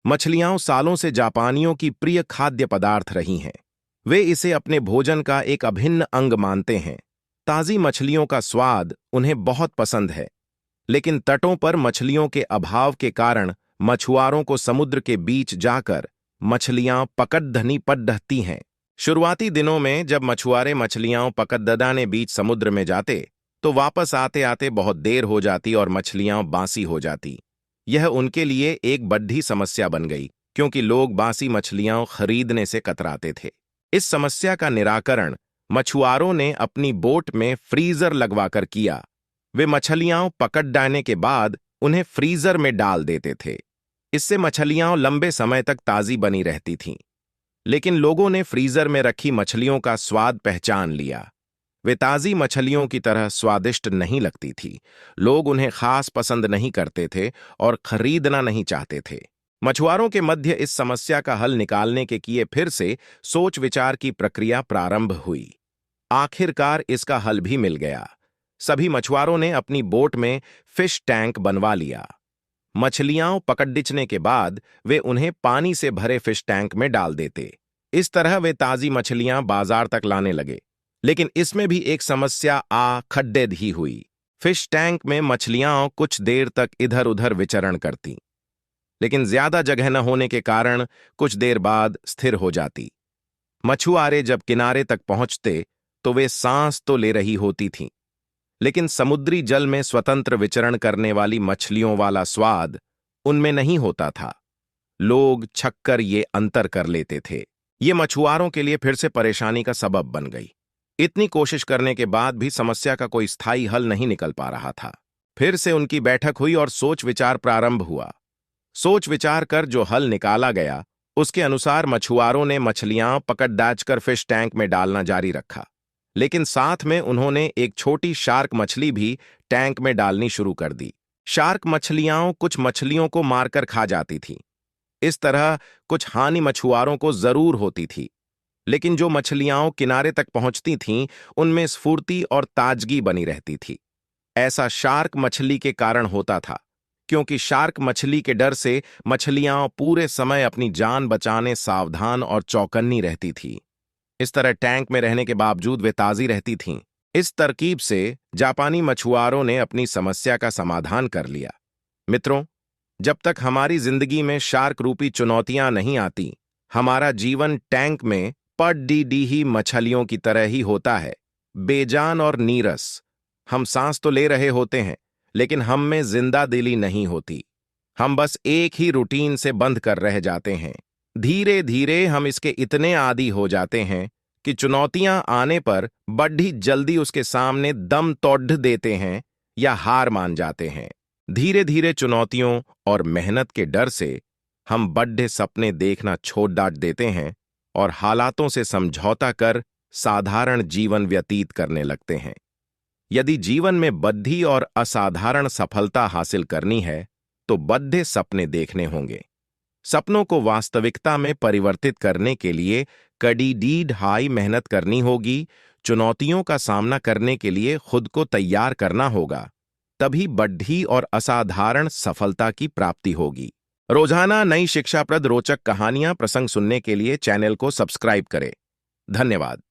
मछलियां सालों से जापानियों की प्रिय खाद्य पदार्थ रही हैं। वे इसे अपने भोजन का एक अभिन्न अंग मानते हैं। ताज़ी मछलियों का स्वाद उन्हें बहुत पसंद है, लेकिन तटों पर मछलियों के अभाव के कारण मछुआरों को समुद्र के बीच जाकर मछलियां पकड़धनी पड़ती हैं। शुरुआती दिनों में जब मछुआरे मछलियां पकड़ने बीच समुद्र में जाते, तो वापस आते आते बहुत देर हो जाती और मछलियां बासी हो जाती। यह उनके लिए एक बड़ी समस्या बन गई, क्योंकि लोग बासी मछलियां खरीदने से कतराते थे। इस समस्या का निराकरण मछुआरों ने अपनी बोट में फ्रीजर लगवाकर किया। वे मछलियां पकड़ डालने के बाद उन्हें फ्रीजर में डाल देते थे। इससे मछलियां लंबे समय तक ताज़ी बनी रहती थीं। लेकिन लोगों ने फ्रीजर में रखी मछलियों का स्वाद पहचान लिया। वे ताज़ी मछलियों की तरह स्वादिष्ट नहीं लगती थी। लोग उन्हें खास पसंद नहीं करते थे और खरीदना नहीं चाहते थे। मछुआरों के मध्य इस समस्या का हल निकालने के लिए फिर से सोच विचार की प्रक्रिया प्रारंभ हुई। आखिरकार इसका हल भी मिल गया। सभी मछुआरों ने अपनी बोट में फिश टैंक बनवा लिया। मछलियां पकड़ने के बाद वे उन्हें पानी से भरे फिश टैंक में डाल देते। इस तरह वे ताज़ी मछलियां बाजार तक लाने लगे। लेकिन इसमें भी एक समस्या खड्डे ही हुई। फिश टैंक में मछलियां कुछ देर तक इधर उधर विचरण करती, लेकिन ज्यादा जगह न होने के कारण कुछ देर बाद स्थिर हो जाती। मछुआरे जब किनारे तक पहुंचते तो वे सांस तो ले रही होती थीं, लेकिन समुद्री जल में स्वतंत्र विचरण करने वाली मछलियों वाला स्वाद उनमें नहीं होता था। लोग छक्कर ये अंतर कर लेते थे। ये मछुआरों के लिए फिर से परेशानी का सबब बन गई। इतनी कोशिश करने के बाद भी समस्या का कोई स्थायी हल नहीं निकल पा रहा था। फिर से उनकी बैठक हुई और सोच विचार प्रारंभ हुआ। सोच विचार कर जो हल निकाला गया, उसके अनुसार मछुआरों ने मछलियां पकड़ फिश टैंक में डालना जारी रखा, लेकिन साथ में उन्होंने एक छोटी शार्क मछली भी टैंक में डालनी शुरू कर दी। शार्क मछलियां कुछ मछलियों को मारकर खा जाती थीं। इस तरह कुछ हानि मछुआरों को जरूर होती थी, लेकिन जो मछलियां किनारे तक पहुंचती थीं, उनमें स्फूर्ति और ताजगी बनी रहती थी। ऐसा शार्क मछली के कारण होता था, क्योंकि शार्क मछली के डर से मछलियां पूरे समय अपनी जान बचाने सावधान और चौकन्नी रहती थी। इस तरह टैंक में रहने के बावजूद वे ताज़ी रहती थीं। इस तरकीब से जापानी मछुआरों ने अपनी समस्या का समाधान कर लिया। मित्रों, जब तक हमारी जिंदगी में शार्क रूपी चुनौतियां नहीं आती, हमारा जीवन टैंक में पड़ी ही मछलियों की तरह ही होता है, बेजान और नीरस। हम सांस तो ले रहे होते हैं, लेकिन हम में जिंदा दिली नहीं होती। हम बस एक ही रूटीन से बंध कर रह जाते हैं। धीरे धीरे हम इसके इतने आदी हो जाते हैं कि चुनौतियां आने पर बड़ी जल्दी उसके सामने दम तोड़ देते हैं या हार मान जाते हैं। धीरे धीरे चुनौतियों और मेहनत के डर से हम बड़े सपने देखना छोड़ डाट देते हैं और हालातों से समझौता कर साधारण जीवन व्यतीत करने लगते हैं। यदि जीवन में बड़ी और असाधारण सफलता हासिल करनी है, तो बड़े सपने देखने होंगे। सपनों को वास्तविकता में परिवर्तित करने के लिए कड़ी हाई मेहनत करनी होगी। चुनौतियों का सामना करने के लिए खुद को तैयार करना होगा। तभी बड़ी और असाधारण सफलता की प्राप्ति होगी। रोजाना नई शिक्षाप्रद रोचक कहानियां प्रसंग सुनने के लिए चैनल को सब्सक्राइब करें। धन्यवाद।